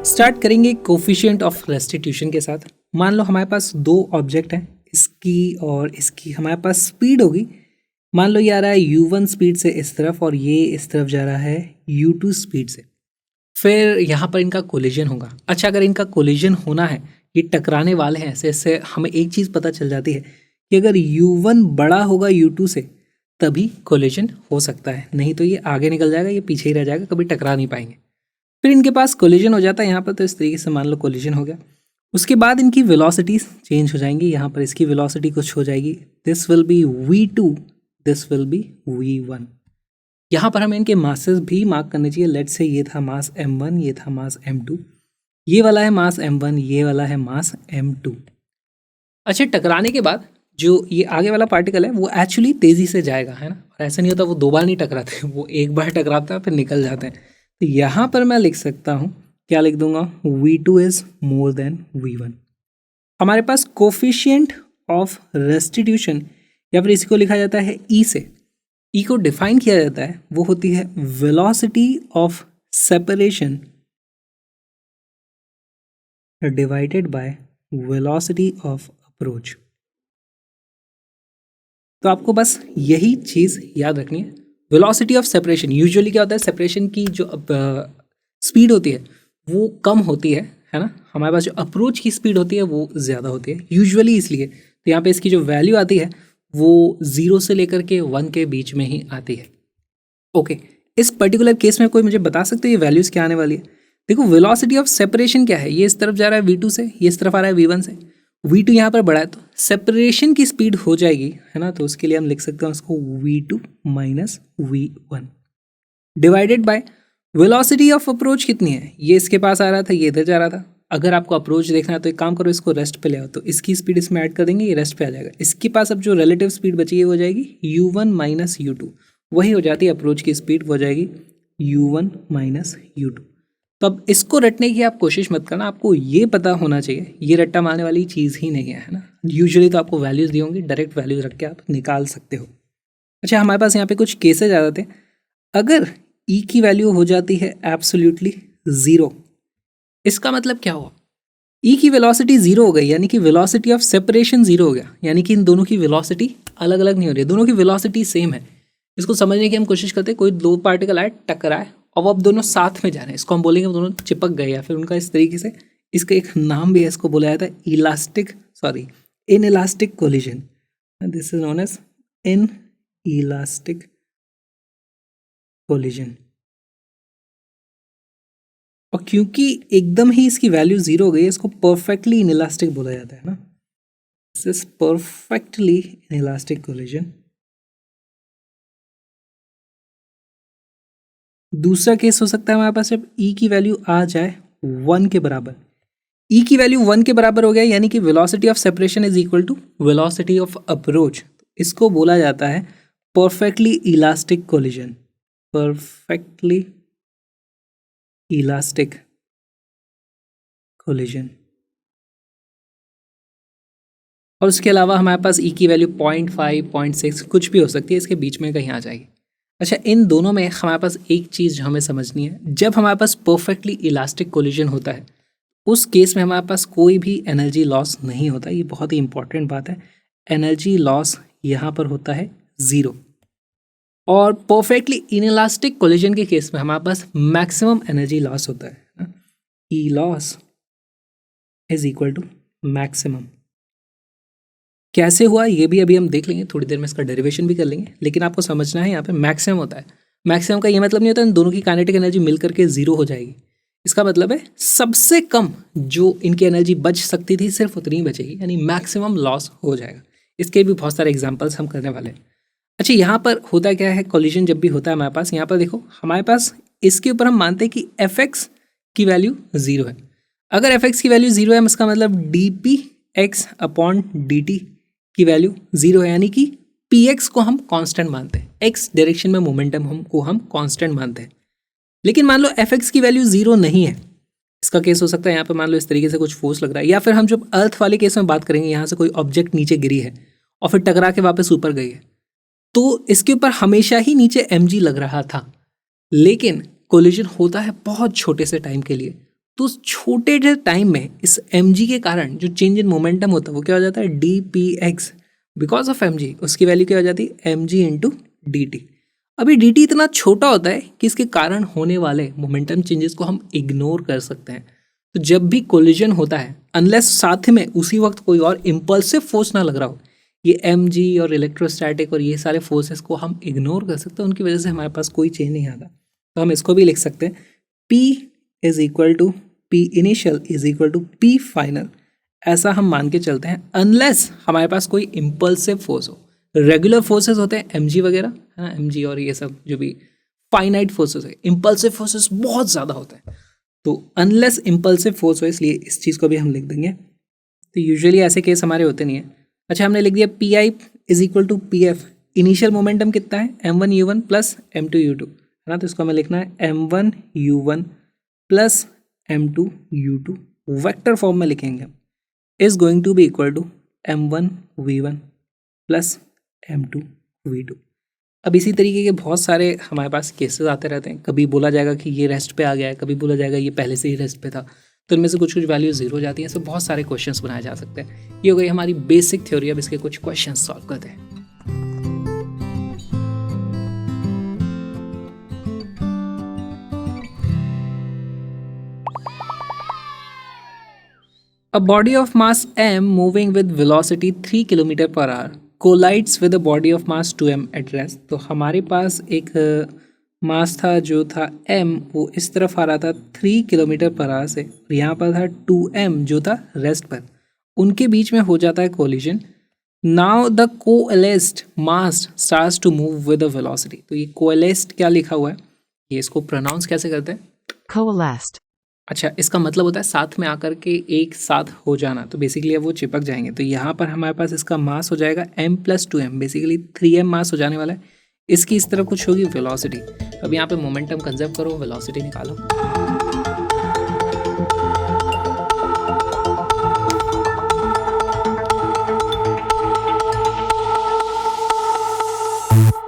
Start करेंगे coefficient of restitution के साथ। मान लो हमारे पास दो ऑब्जेक्ट हैं, इसकी और इसकी हमारे पास स्पीड होगी। मान लो ये आ रहा है u1 स्पीड से इस तरफ और ये इस तरफ जा रहा है u2 स्पीड से। फिर यहाँ पर इनका कोलिजन होगा। अच्छा, अगर इनका कोलिजन होना है, ये टकराने वाले हैं ऐसे ऐसे, हमें एक चीज़ पता चल जाती है कि अगर u1 बड़ा होगा u2 से तभी कोलिजन हो सकता है, नहीं तो ये आगे निकल जाएगा, ये पीछे ही रह जाएगा, कभी टकरा नहीं पाएंगे। फिर इनके पास कोलिजन हो जाता है यहाँ पर, तो इस तरीके से मान लो कोलिजन हो गया। उसके बाद इनकी वेलोसिटीज चेंज हो जाएंगी। यहाँ पर इसकी वेलोसिटी कुछ हो जाएगी, this will be v2, this will be v1। यहाँ पर हमें इनके मासेस भी मार्क करने चाहिए। लेट्स से ये था मास m1, ये था मास m2, ये वाला है मास m1, ये वाला है मास m2। अच्छा, टकराने के बाद जो ये आगे वाला पार्टिकल है वो एक्चुअली तेज़ी से जाएगा, है ना। और ऐसा नहीं होता वो दो बार नहीं टकराते, वो एक बार टकराता है फिर निकल जाते हैं। तो यहाँ पर मैं लिख सकता हूँ, क्या लिख दूंगा, v2 is more than v1। हमारे पास कोफिशिएंट ऑफ रेस्टिट्यूशन या फिर इसको लिखा जाता है e से। e को डिफाइन किया जाता है, वो होती है velocity of separation divided by velocity of approach. तो आपको बस यही चीज़ याद रखनी है। वेलोसिटी ऑफ सेपरेशन, यूजुअली क्या होता है, सेपरेशन की जो स्पीड होती है वो कम होती है ना। हमारे पास जो अप्रोच की स्पीड होती है वो ज़्यादा होती है यूजुअली, इसलिए तो यहाँ पे इसकी जो वैल्यू आती है वो 0 से लेकर के 1 के बीच में ही आती है। ओके, इस पर्टिकुलर केस में कोई मुझे बता सकते हो ये वैल्यूज़ क्या आने वाली है? देखो, वेलोसिटी ऑफ सेपरेशन क्या है, ये इस तरफ जा रहा है v2 से, ये इस तरफ आ रहा है v1 से। v2 यहाँ पर बड़ा है तो सेपरेशन की स्पीड हो जाएगी, है ना। तो उसके लिए हम लिख सकते हैं उसको v2 minus v1 divided by velocity of approach कितनी है, ये इसके पास आ रहा था, ये इधर जा रहा था। अगर आपको अप्रोच देखना है तो एक काम करो, इसको रेस्ट पे ले आओ, तो इसकी स्पीड इसमें ऐड कर देंगे, ये रेस्ट पे आ जाएगा। इसके पास अब जो रिलेटिव स्पीड बची है वो हो जाएगी u1 माइनस u2, वही हो जाती है अप्रोच की स्पीड, वो हो जाएगी u1 माइनस u2। तो अब इसको रटने की आप कोशिश मत करना, आपको ये पता होना चाहिए ये रट्टा मारने वाली चीज़ ही नहीं है ना। यूजुअली तो आपको वैल्यूज़ दी होंगी, डायरेक्ट वैल्यूज़ रख के आप निकाल सकते हो। अच्छा, हमारे पास यहाँ पे कुछ केसेज आ जाते हैं। अगर ई की वैल्यू हो जाती है एब्सोल्युटली 0, इसका मतलब क्या हुआ, ई की वेलोसिटी 0 हो गई, यानी कि वेलोसिटी ऑफ सेपरेशन 0 हो गया, यानी कि इन दोनों की वेलोसिटी अलग अलग नहीं हो रही है, दोनों की वेलोसिटी सेम है। इसको समझने की हम कोशिश करते हैं, कोई दो पार्टिकल आए टकराए और अब दोनों साथ में जा रहे हैं, इसको हम बोलेंगे वो दोनों चिपक गए, या फिर उनका इस तरीके से, इसका एक नाम भी है, इसको बोला जाता है inelastic collision. This is known as inelastic collision. और क्योंकि एकदम ही इसकी वैल्यू 0 हो गई है, इसको परफेक्टली इनइलास्टिक बोला जाता है ना। This is perfectly inelastic collision. दूसरा केस हो सकता है हमारे पास जब ई की वैल्यू आ जाए 1 के बराबर। ई की वैल्यू 1 के बराबर हो गया, यानी कि velocity of separation is equal to velocity of approach. इसको बोला जाता है perfectly elastic collision, perfectly elastic collision. और उसके अलावा हमारे पास ई की वैल्यू 0.5, 0.6 कुछ भी हो सकती है, इसके बीच में कहीं आ जाएगी। अच्छा, इन दोनों में हमारे पास एक चीज़ हमें समझनी है, जब हमारे पास परफेक्टली इलास्टिक कोलिजन होता है उस केस में हमारे पास कोई भी एनर्जी लॉस नहीं होता। ये बहुत ही इंपॉर्टेंट बात है, एनर्जी लॉस यहाँ पर होता है 0। और परफेक्टली इनइलास्टिक कोलिजन के केस में हमारे पास मैक्सिमम एनर्जी लॉस होता है। E loss is equal to maximum. कैसे हुआ ये भी अभी हम देख लेंगे, थोड़ी देर में इसका डेरिवेशन भी कर लेंगे, लेकिन आपको समझना है यहाँ पे मैक्सिमम होता है। मैक्सिमम का ये मतलब नहीं होता इन दोनों की काइनेटिक एनर्जी मिल करके 0 हो जाएगी। इसका मतलब है सबसे कम जो इनकी एनर्जी बच सकती थी सिर्फ उतनी ही बचेगी, यानी मैक्सिमम लॉस हो जाएगा। इसके भी बहुत सारे एग्जाम्पल्स हम करने वाले हैं। अच्छा, यहाँ पर होता क्या है, कोलिजन जब भी होता है हमारे पास, यहाँ पर देखो हमारे पास इसके ऊपर हम मानते हैं कि एफ एक्स की वैल्यू 0 है। अगर एफ एक्स की वैल्यू 0 है, इसका मतलब D P x upon D T की वैल्यू 0 है, यानी कि पी एक्स को हम कांस्टेंट मानते हैं, एक्स डायरेक्शन में मोमेंटम को हम कांस्टेंट मानते हैं। लेकिन मान लो एफ एक्स की वैल्यू 0 नहीं है, इसका केस हो सकता है यहाँ पे मान लो इस तरीके से कुछ फोर्स लग रहा है, या फिर हम जब अर्थ वाले केस में बात करेंगे, यहाँ से कोई ऑब्जेक्ट नीचे गिरी है और फिर टकरा के वापस ऊपर गई है, तो इसके ऊपर हमेशा ही नीचे mg लग रहा था। लेकिन कोलिजन होता है बहुत छोटे से टाइम के लिए, तो उस छोटे से टाइम में इस mg के कारण जो चेंज इन मोमेंटम होता है वो क्या हो जाता है dpx, बिकॉज ऑफ mg उसकी वैल्यू क्या हो जाती है mg इंटू डी टी। अभी dt इतना छोटा होता है कि इसके कारण होने वाले मोमेंटम चेंजेस को हम इग्नोर कर सकते हैं। तो जब भी कोलिजन होता है, अनलेस साथ में उसी वक्त कोई और इम्पल्सिव फोर्स ना लग रहा हो, ये mg और इलेक्ट्रोस्टैटिक और ये सारे फोर्सेस को हम इग्नोर कर सकते हैं, उनकी वजह से हमारे पास कोई चेंज नहीं आता। तो हम इसको भी लिख सकते हैं P is equal to P initial is equal to P final, ऐसा हम मान के चलते हैं, अनलेस हमारे पास कोई इम्पल्सिव फोर्स हो। रेगुलर फोर्सेस होते हैं mg वगैरह, है ना, mg और ये सब जो भी फाइनाइट फोर्सेस है, इम्पल्सिव फोर्सेस बहुत ज़्यादा होते हैं। तो अनलेस इम्पल्सिव फोर्स हो, इसलिए इस चीज़ को भी हम लिख देंगे। तो यूजुअली ऐसे केस हमारे होते नहीं है। अच्छा, हमने लिख दिया P I is equal to P F, initial momentum कितना है m1u1 प्लस m2u2, है ना, तो इसको हमें लिखना है m1u1 plus m2u2, vector form में लिखेंगे हम, is going to be equal to m1v1 plus m2v2। अब इसी तरीके के बहुत सारे हमारे पास केसेस आते रहते हैं, कभी बोला जाएगा कि ये रेस्ट पे आ गया है, कभी बोला जाएगा ये पहले से ही रेस्ट पे था, तो इनमें से कुछ कुछ वैल्यू जीरो हो जाती है। ऐसे बहुत सारे क्वेश्चंस बनाए जा सकते हैं। ये हो गई हमारी बेसिक थ्योरी। अब इसके कुछ क्वेश्चंस सॉल्व करते हैं। A body of mass m moving with velocity 3 km per hour collides with a body of mass 2m at rest। तो हमारे पास एक मास था जो था m, वो इस तरफ आ रहा था 3 किलोमीटर पर आवर से, और यहाँ पर था 2m जो था रेस्ट पर, उनके बीच में हो जाता है collision. Now the coalesced mass starts to move with a velocity. तो ये कोएलेस्ड क्या लिखा हुआ है, ये इसको प्रोनाउंस कैसे करते हैं, coalesced, अच्छा, इसका मतलब होता है साथ में आकर के एक साथ हो जाना, तो बेसिकली अब वो चिपक जाएंगे। तो यहाँ पर हमारे पास इसका मास हो जाएगा m plus 2m, basically 3m मास हो जाने वाला है। इसकी इस तरफ कुछ होगी वेलोसिटी, तो अब यहाँ पे मोमेंटम कंजर्व करो, वेलोसिटी निकालो।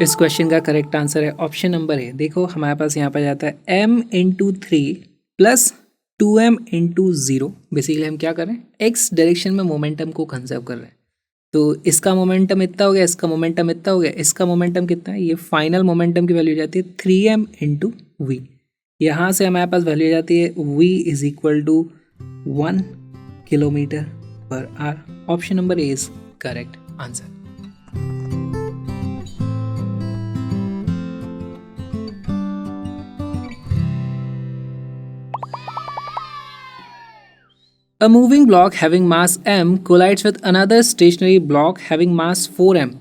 इस क्वेश्चन का करेक्ट आंसर है ऑप्शन नंबर ए। देखो हमारे पास यहाँ पर जाता है m into 3 plus 2m into 0। Basically हम क्या कर रहे हैं, एक्स डायरेक्शन में मोमेंटम को कंजर्व कर रहे हैं। तो इसका मोमेंटम इतना हो गया, इसका मोमेंटम इतना हो गया, इसका मोमेंटम कितना है, ये फाइनल मोमेंटम की वैल्यू जाती है 3m इंटू वी। यहाँ से हमारे पास वैल्यू जाती है v is equal to 1 kilometre per hour. Option number A is correct answer. A moving block having mass m collides with another stationary block having mass 4m.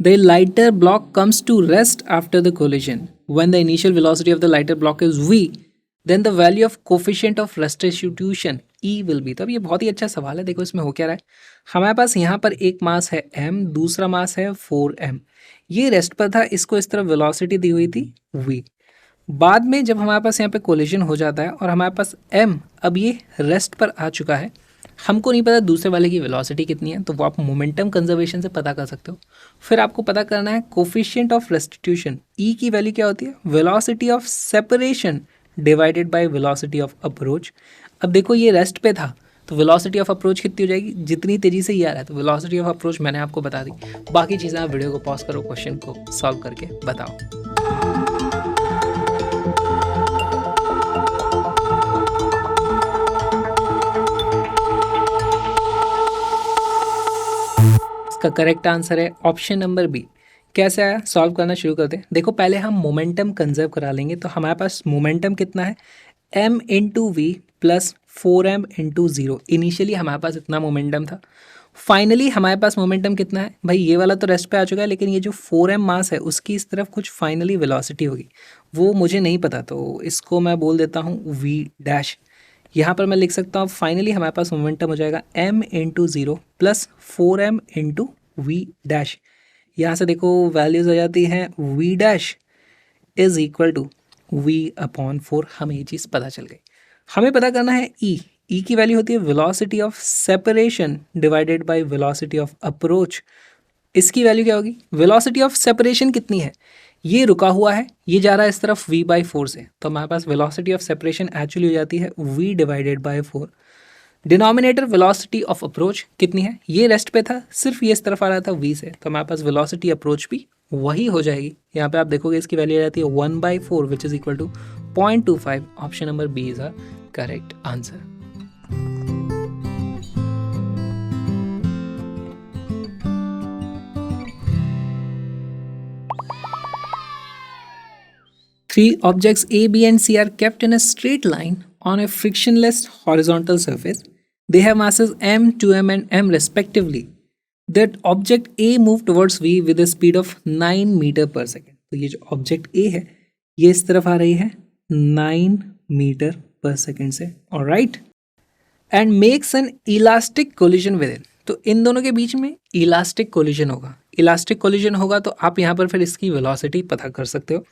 The lighter block comes to rest after the collision. When the initial velocity of the lighter block is v, then the value of coefficient of restitution e will be। तो अब ये बहुत ही अच्छा सवाल है। देखो इसमें हो क्या रहा है, हमारे पास यहाँ पर एक मास है m, दूसरा मास है 4m, ये रेस्ट पर था, इसको इस तरफ वेलोसिटी दी हुई थी v। बाद में जब हमारे पास यहाँ पे कोलिजन हो जाता है और हमारे पास m अब ये रेस्ट पर आ चुका है, हमको नहीं पता दूसरे वाले की वेलोसिटी कितनी है, तो वो आप मोमेंटम कंजर्वेशन से पता कर सकते हो। फिर आपको पता करना है कोफिशिएंट ऑफ रेस्टिट्यूशन, ई की वैल्यू क्या होती है, velocity of separation divided by velocity of approach. अब देखो ये रेस्ट पे था, तो वेलोसिटी ऑफ अप्रोच कितनी हो जाएगी, जितनी तेजी से ये आ रहा है, तो वेलोसिटी ऑफ अप्रोच मैंने आपको बता दी। बाकी चीज़ें आप वीडियो को पॉज करो, क्वेश्चन को सॉल्व करके बताओ। का करेक्ट आंसर है ऑप्शन नंबर बी। कैसे आया, सॉल्व करना शुरू करते हैं। देखो पहले हम मोमेंटम कंजर्व करा लेंगे, तो हमारे पास मोमेंटम कितना है, m into v plus 4m into 0। Initially हमारे पास इतना मोमेंटम था, फाइनली हमारे पास मोमेंटम कितना है, भाई ये वाला तो रेस्ट पे आ चुका है, लेकिन ये जो 4m मास है उसकी इस तरफ कुछ फाइनली वेलोसिटी होगी, वो मुझे नहीं पता, तो इसको मैं बोल देता हूँ v डैश। यहाँ पर मैं लिख सकता हूँ फाइनली हमारे पास मोमेंटम हो जाएगा m into 0 plus 4m into v dash. यहाँ से देखो वैल्यूज हो जाती हैं v dash is equal to v upon 4। हमें ये चीज़ पता चल गई। हमें पता करना है ई की वैल्यू होती है velocity of separation divided by velocity of approach. इसकी वैल्यू क्या होगी, वेलोसिटी ऑफ सेपरेशन कितनी है, ये रुका हुआ है, ये जा रहा है इस तरफ v/4 से, तो हमारे पास वेलोसिटी ऑफ सेपरेशन एक्चुअली हो जाती है v/4। Denominator velocity of approach कितनी है, ये रेस्ट पे था, सिर्फ ये इस तरफ आ रहा था v से, तो हमारे पास वेलोसिटी अप्रोच भी वही हो जाएगी। यहाँ पे आप देखोगे इसकी वैल्यू आ जाती है 1/4 which is equal to 0.25। Option number B is our correct answer. Three objects A, B, and C are kept in a straight line on a frictionless horizontal surface. They have masses m, 2m, and m respectively. That object A moved towards V with a speed of 9 metre per second. तो ये जो object A है ये इस तरफ आ रही है 9 metre per second से, alright, and makes an elastic collision with it. तो इन दोनों के बीच में इलास्टिक कोलिजन होगा। इलास्टिक कोलिजन होगा तो आप यहाँ पर फिर इसकी वेलोसिटी पता कर सकते हो।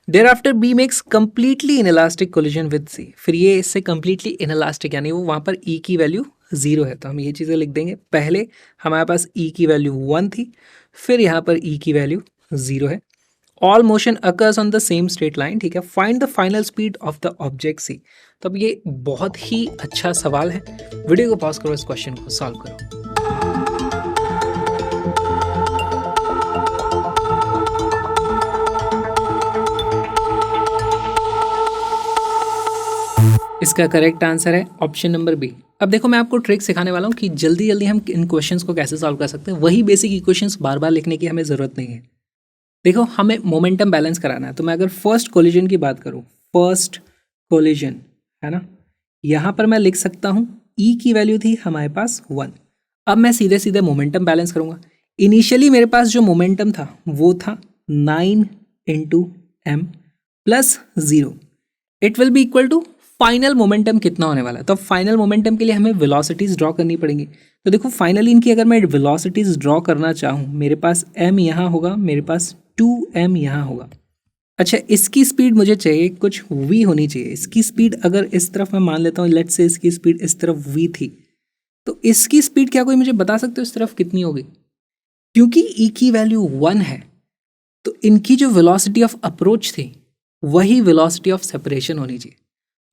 Thereafter B makes completely inelastic collision with C। फिर ये इससे completely inelastic यानी वो वहाँ पर E की वैल्यू 0 है, तो हम ये चीज़ें लिख देंगे। पहले हमारे पास E की वैल्यू 1 थी, फिर यहाँ पर E की वैल्यू 0 है। All motion occurs on the same straight line, ठीक है। Find the final speed of the object C। तो अब ये बहुत ही अच्छा सवाल है, वीडियो को पॉज करो, इस क्वेश्चन को सॉल्व करो। इसका करेक्ट आंसर है ऑप्शन नंबर बी। अब देखो मैं आपको ट्रिक सिखाने वाला हूँ कि जल्दी जल्दी हम इन क्वेश्चंस को कैसे सॉल्व कर सकते हैं। वही बेसिक इक्वेशंस बार बार लिखने की हमें ज़रूरत नहीं है। देखो हमें मोमेंटम बैलेंस कराना है, तो मैं अगर फर्स्ट कोलिजन की बात करूँ, फर्स्ट कोलिजन है ना, यहाँ पर मैं लिख सकता हूँ ई की वैल्यू थी हमारे पास 1। अब मैं सीधे सीधे मोमेंटम बैलेंस करूँगा। इनिशियली मेरे पास जो मोमेंटम था वो था 9 × m plus 0। It will be equal to final momentum कितना होने वाला है। तो फाइनल मोमेंटम के लिए हमें वेलोसिटीज़ ड्रॉ करनी पड़ेंगी। तो देखो फाइनली इनकी अगर मैं वेलोसिटीज़ ड्रॉ करना चाहूँ, मेरे पास m यहाँ होगा, मेरे पास 2m यहाँ होगा। अच्छा, इसकी स्पीड मुझे चाहिए कुछ v होनी चाहिए। इसकी स्पीड अगर इस तरफ मैं मान लेता हूँ, लेट्स से इसकी स्पीड इस तरफ v थी, तो इसकी स्पीड क्या कोई मुझे बता सकते हो इस तरफ कितनी होगी? क्योंकि e की वैल्यू 1 है, तो इनकी जो वेलोसिटी ऑफ अप्रोच थी वही वेलोसिटी ऑफ सेपरेशन होनी चाहिए।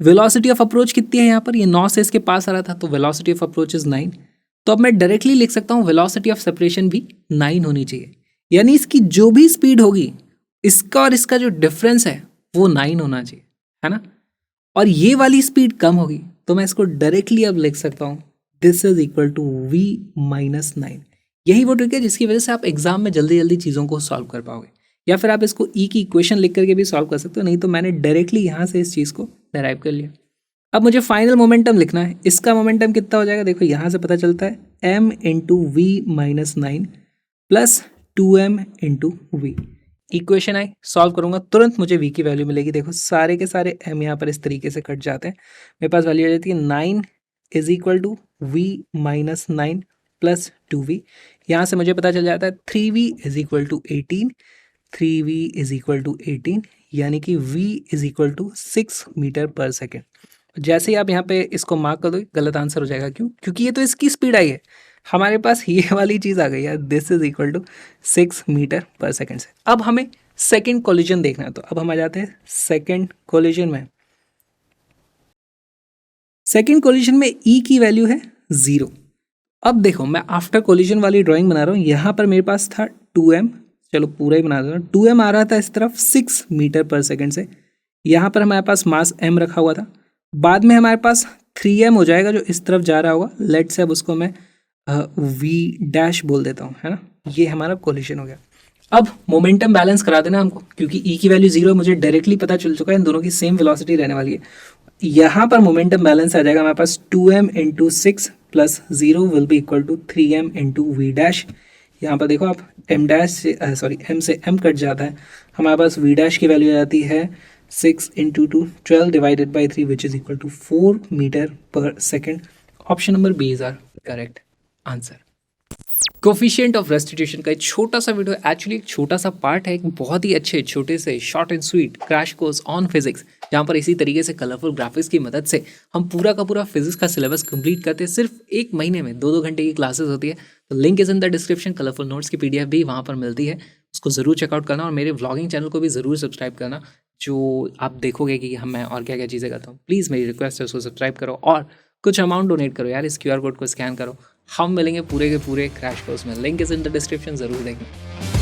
वेलोसिटी ऑफ अप्रोच कितनी है यहाँ पर, ये 9 से इसके पास आ रहा था, तो वेलोसिटी ऑफ अप्रोच इज 9। तो अब मैं डायरेक्टली लिख सकता हूँ वेलोसिटी ऑफ सेपरेशन भी 9 होनी चाहिए, यानी इसकी जो भी स्पीड होगी इसका और इसका जो डिफरेंस है वो 9 होना चाहिए, है ना। और ये वाली स्पीड कम होगी, तो मैं इसको डायरेक्टली अब लिख सकता हूँ this is equal to v - 9। यही वो ट्रिक है जिसकी वजह से आप एग्जाम में जल्दी जल्दी चीज़ों को सॉल्व कर पाओगे। या फिर आप इसको ई की इक्वेशन लिख करके भी सॉल्व कर सकते हो, नहीं तो मैंने डायरेक्टली यहाँ से इस चीज़ को डेराइव कर लिया। अब मुझे फाइनल मोमेंटम लिखना है। इसका मोमेंटम कितना हो जाएगा, देखो यहाँ से पता चलता है m × v - 9 plus 2m × v। Equation I, solve करूँगा तुरंत मुझे v की वैल्यू मिलेगी। देखो सारे के सारे m यहाँ पर इस तरीके से कट जाते हैं, मेरे पास वैल्यू आ जाती है 9 = v - 9 प्लस 2v। यहाँ से मुझे पता चल जाता है 3v = 18, 3v = 18, यानी कि v = 6 मीटर पर सेकेंड। जैसे ही आप यहाँ पे इसको मार्क कर दो, गलत आंसर हो जाएगा। क्यों? क्योंकि ये तो इसकी स्पीड आई है, हमारे पास ये वाली चीज़ आ गई है, this is equal to 6 metre per second से। अब हमें सेकेंड कोलिजन देखना है, तो अब हम आ जाते हैं सेकेंड कोलिजन में। सेकेंड कोलिजन में ई की वैल्यू है 0। अब देखो मैं आफ्टर कोलिजन वाली ड्राइंग बना रहा हूँ। यहाँ पर मेरे पास था 2m, चलो पूरा ही बना दो। 2m आ रहा था इस तरफ 6 मीटर पर सेकेंड से। यहाँ पर हमारे पास मास m रखा हुआ था, बाद में हमारे पास 3m हो जाएगा जो इस तरफ जा रहा होगा। लेट से अब उसको मैं v' बोल देता हूँ, है ना। ये हमारा कोलिजन हो गया। अब मोमेंटम बैलेंस करा देना हमको, क्योंकि e की वैल्यू 0 मुझे डायरेक्टली पता चल चुका है, इन दोनों की सेम वेलोसिटी रहने वाली है। यहाँ पर मोमेंटम बैलेंस आ जाएगा हमारे पास 2m × 6 plus 0 will be equal to 3m × v'। यहाँ पर देखो आप m से m कट जाता है, हमारे पास v' की वैल्यू आ जाती है 6 × 2 12 divided by 3 which is equal to 4 metre per second. Option number B is our correct answer. Coefficient of restitution का एक छोटा सा वीडियो, एक्चुअली एक छोटा सा पार्ट है एक बहुत ही अच्छे छोटे से short and sweet crash course on physics, जहाँ पर इसी तरीके से कलरफुल ग्राफिक्स की मदद से हम पूरा का पूरा फिजिक्स का सिलेबस कंप्लीट करते हैं। सिर्फ 1 महीने में 2-2 घंटे की क्लासेस होती है। तो link is in the description. Colourful notes की PDF भी वहाँ पर मिलती है, उसको ज़रूर चेकआउट करना और मेरे व्लॉगिंग चैनल को भी ज़रूर सब्सक्राइब करना, जो आप देखोगे कि हम मैं और क्या क्या चीज़ें करता हूँ। प्लीज़ मेरी रिक्वेस्ट है, उसको सब्सक्राइब करो और कुछ अमाउंट डोनेट करो यार, इस QR कोड को स्कैन करो। हम मिलेंगे पूरे के पूरे क्रैश कोर्स में, link is in the description, ज़रूर देखें।